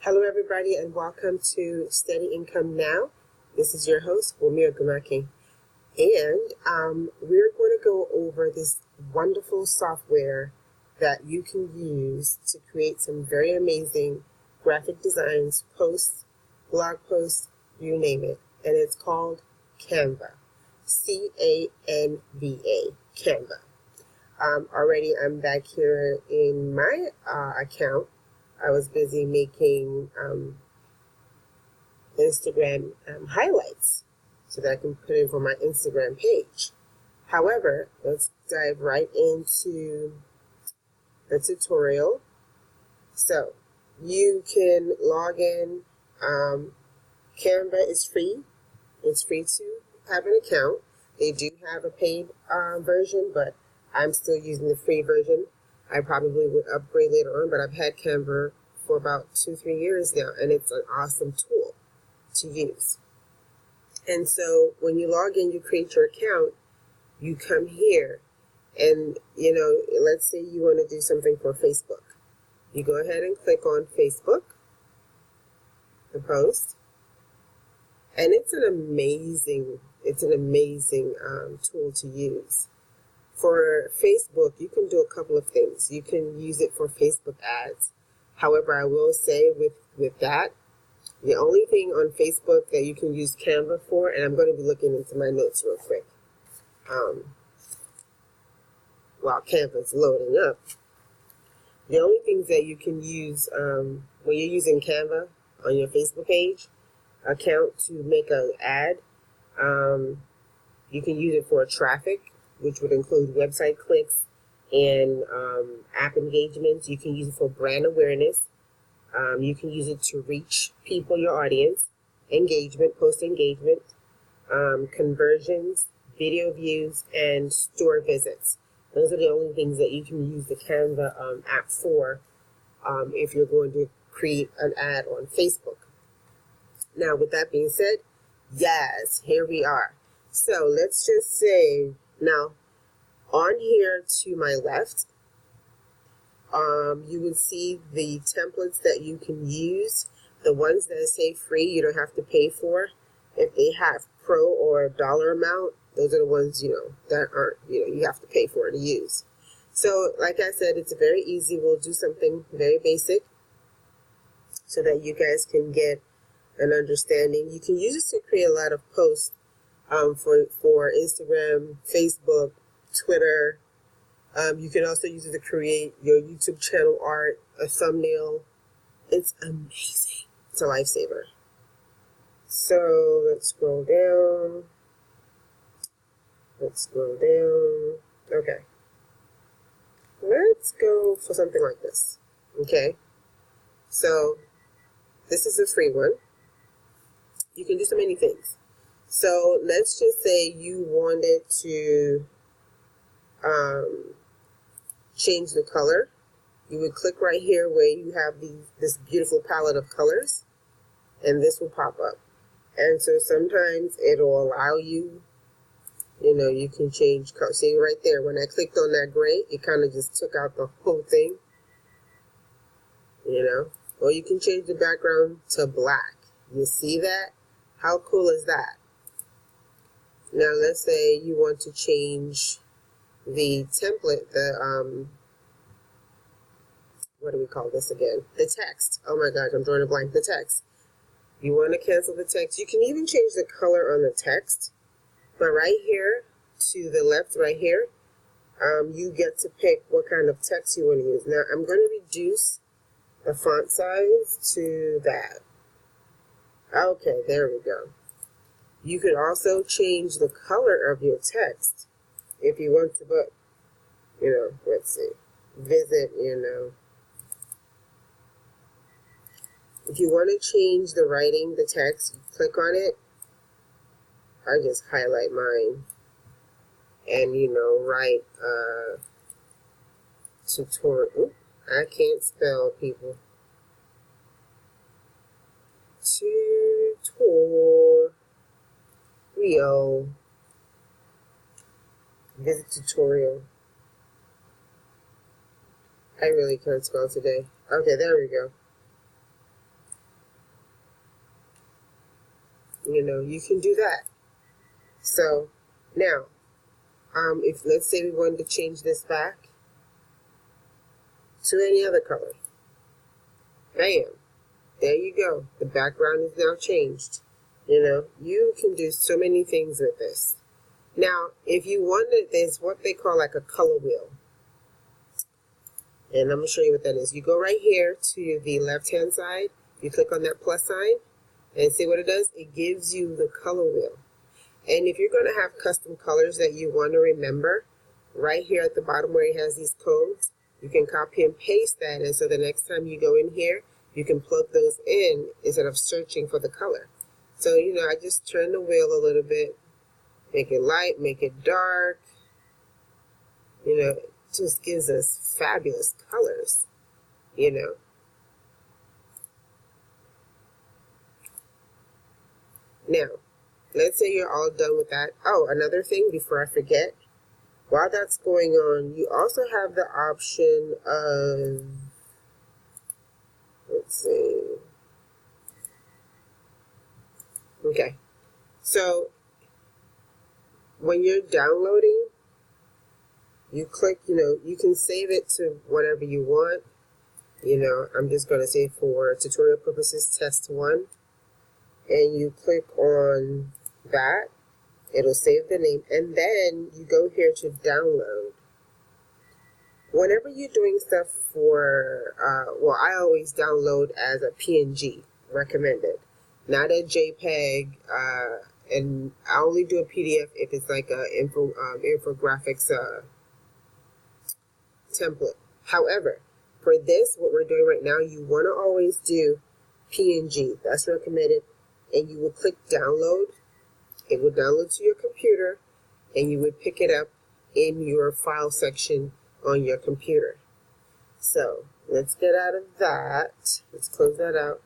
Hello, everybody, and welcome to Steady Income Now. This is your host, Wamir Gumaki, and we're going to go over this wonderful software that you can use to create some very amazing graphic designs, posts, blog posts, you name it, and it's called Canva, Canva, Canva. Already, I'm back here in my account. I was busy making Instagram highlights so that I can put it on my Instagram page. However, let's dive right into the tutorial. So you can log in. Canva is free. It's free to have an account. They do have a paid version, but I'm still using the free version. I probably would upgrade later on, but I've had Canva for about 2-3 years now, and it's an awesome tool to use. And so when you log in, you create your account, you come here, and let's say you want to do something for Facebook. You go ahead and click on Facebook, the post, and it's an amazing tool to use. For Facebook, you can do a couple of things. You can use it for Facebook ads. However, I will say with that, the only thing on Facebook that you can use Canva for, and I'm going to be looking into my notes real quick while Canva's loading up. The only things that you can use when you're using Canva on your Facebook page account to make an ad, you can use it for traffic, which would include website clicks and app engagements. You can use it for brand awareness. You can use it to reach people, your audience, engagement, post engagement, conversions, video views, and store visits. Those are the only things that you can use the Canva app for if you're going to create an ad on Facebook. Now, with that being said, yes, here we are. So let's just say, now, on here to my left, you will see the templates that you can use. The ones that say free, you don't have to pay for. If they have pro or dollar amount, those are the ones, that aren't, you have to pay for to use. So, like I said, it's very easy. We'll do something very basic so that you guys can get an understanding. You can use this to create a lot of posts for Instagram, Facebook, Twitter. You can also use it to create your YouTube channel art, a thumbnail. It's amazing. It's a lifesaver. So let's scroll down. Okay. Let's go for something like this. Okay. So this is a free one. You can do so many things. So let's just say you wanted to change the color. You would click right here where you have this beautiful palette of colors, and this will pop up. And so sometimes it'll allow you, you can change color. See right there, when I clicked on that gray, it kind of just took out the whole thing, Or you can change the background to black. You see that? How cool is that? Now let's say you want to change the template, what do we call this again? The text. Oh my gosh, I'm drawing a blank. The text. You want to cancel the text. You can even change the color on the text. But right here, to the left right here, you get to pick what kind of text you want to use. Now, I'm going to reduce the font size to that. Okay, there we go. You could also change the color of your text if you want to, but, let's see, visit, If you want to change the writing, the text, you click on it. I just highlight mine and, write tutorial. I can't spell, people. Tutorial. Visit tutorial. I really can't spell today. Okay, there we go. you can do that. So now, if let's say we wanted to change this back to any other color, bam, there you go. The background is now changed. You can do so many things with this. Now, if you wanted, there's what they call like a color wheel. And I'm going to show you what that is. You go right here to the left-hand side. You click on that plus sign and see what it does. It gives you the color wheel. And if you're going to have custom colors that you want to remember, right here at the bottom where it has these codes, you can copy and paste that. And so the next time you go in here, you can plug those in instead of searching for the color. So, I just turn the wheel a little bit, make it light, make it dark. It just gives us fabulous colors, Now, let's say you're all done with that. Oh, another thing before I forget, while that's going on, you also have the option of, let's see. Okay, so when you're downloading, you click, you can save it to whatever you want. I'm just going to say for tutorial purposes, test 1. And you click on that. It'll save the name. And then you go here to download. Whenever you're doing stuff for, I always download as a PNG, recommended. Not a JPEG, and I only do a PDF if it's like a infographics template. However, for this, what we're doing right now, you want to always do PNG. That's recommended. And you would click download. It would download to your computer, and you would pick it up in your file section on your computer. So let's get out of that. Let's close that out.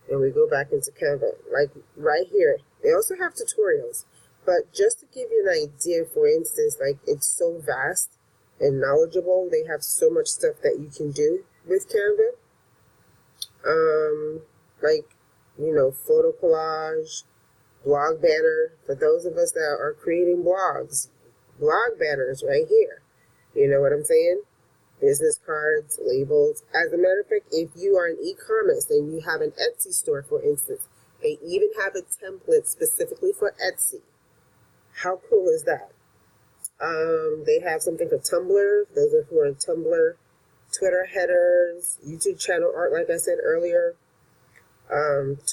And we go back into Canva. Like right here, they also have tutorials. But just to give you an idea, for instance, like it's so vast and knowledgeable. They have so much stuff that you can do with Canva. Photo collage, blog banner. For those of us that are creating blogs, blog banners right here. You know what I'm saying? Business cards, labels. As a matter of fact, if you are in e-commerce and you have an Etsy store, for instance, they even have a template specifically for Etsy. How cool is that? They have something for Tumblr. Those are who are on Tumblr. Twitter headers, YouTube channel art, like I said earlier.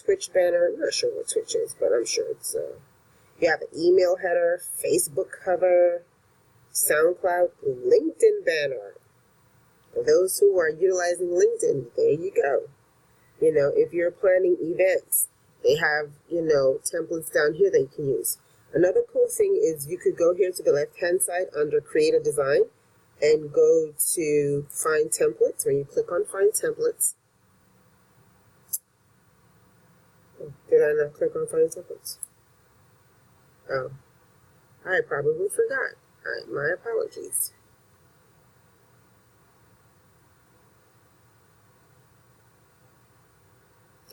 Twitch banner. I'm not sure what Twitch is, but I'm sure it's, you have an email header, Facebook cover, SoundCloud, LinkedIn banner. For those who are utilizing LinkedIn, there you go. If you're planning events, they have, templates down here that you can use. Another cool thing is you could go here to the left-hand side under Create a Design and go to Find Templates. When you click on Find Templates, did I not click on Find Templates? Oh, I probably forgot. My apologies.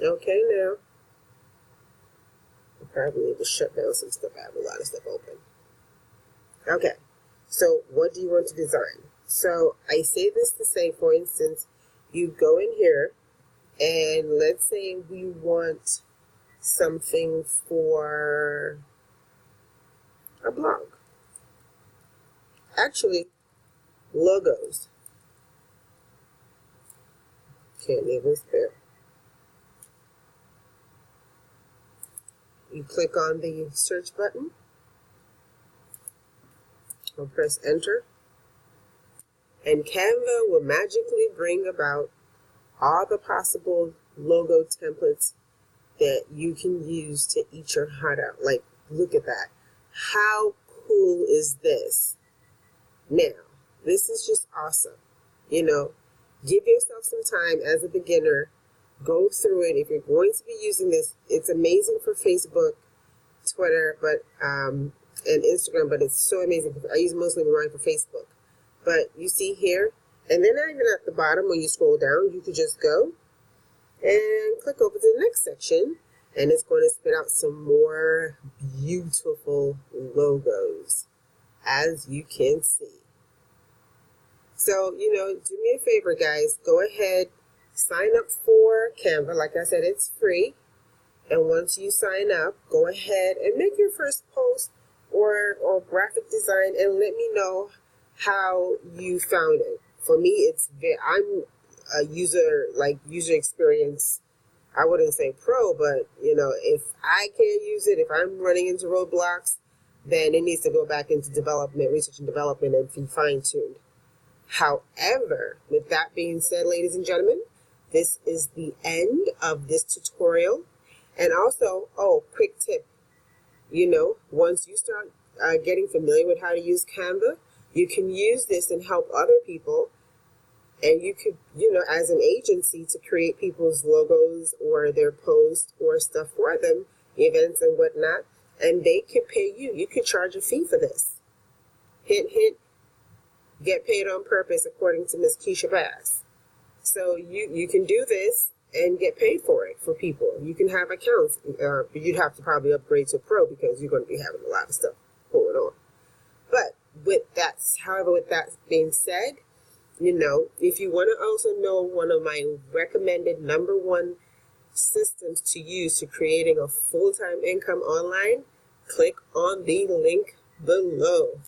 Okay, now. I probably need to shut down some stuff. I have a lot of stuff open. Okay, so what do you want to design? So I say this to say, for instance, you go in here and let's say we want something for a blog. Actually, logos. Can't even spell. You click on the search button or press enter, and Canva will magically bring about all the possible logo templates that you can use to eat your heart out. Like, look at that. How cool is this? Now, this is just awesome. Give yourself some time as a beginner. Go through it. If you're going to be using this, it's amazing for Facebook, Twitter, and Instagram, but it's so amazing. I use mostly mine for Facebook. But you see here, and then even at the bottom when you scroll down, you could just go and click over to the next section, and it's going to spit out some more beautiful logos, as you can see. So, do me a favor, guys. Go ahead, sign up for Canva. Like I said, it's free. And once you sign up, go ahead and make your first post or graphic design and let me know how you found it. For me, I'm a user experience. I wouldn't say pro, but if I can't use it, if I'm running into roadblocks, then it needs to go back into research and development, and be fine-tuned. However, with that being said, ladies and gentlemen, this is the end of this tutorial. And also, quick tip, once you start getting familiar with how to use Canva, you can use this and help other people. And you could, as an agency, to create people's logos or their posts or stuff for them, events and whatnot, and they could pay you. You could charge a fee for this. Hint, hint, get paid on purpose, according to Miss Keisha Bass. So you can do this and get paid for it for people. You can have accounts. You'd have to probably upgrade to pro because you're going to be having a lot of stuff going on. But with that being said, if you want to also know one of my recommended #1 systems to use to creating a full-time income online, click on the link below.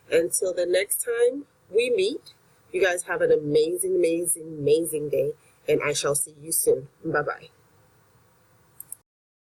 Until the next time we meet, you guys have an amazing, amazing, amazing day, and I shall see you soon. Bye-bye.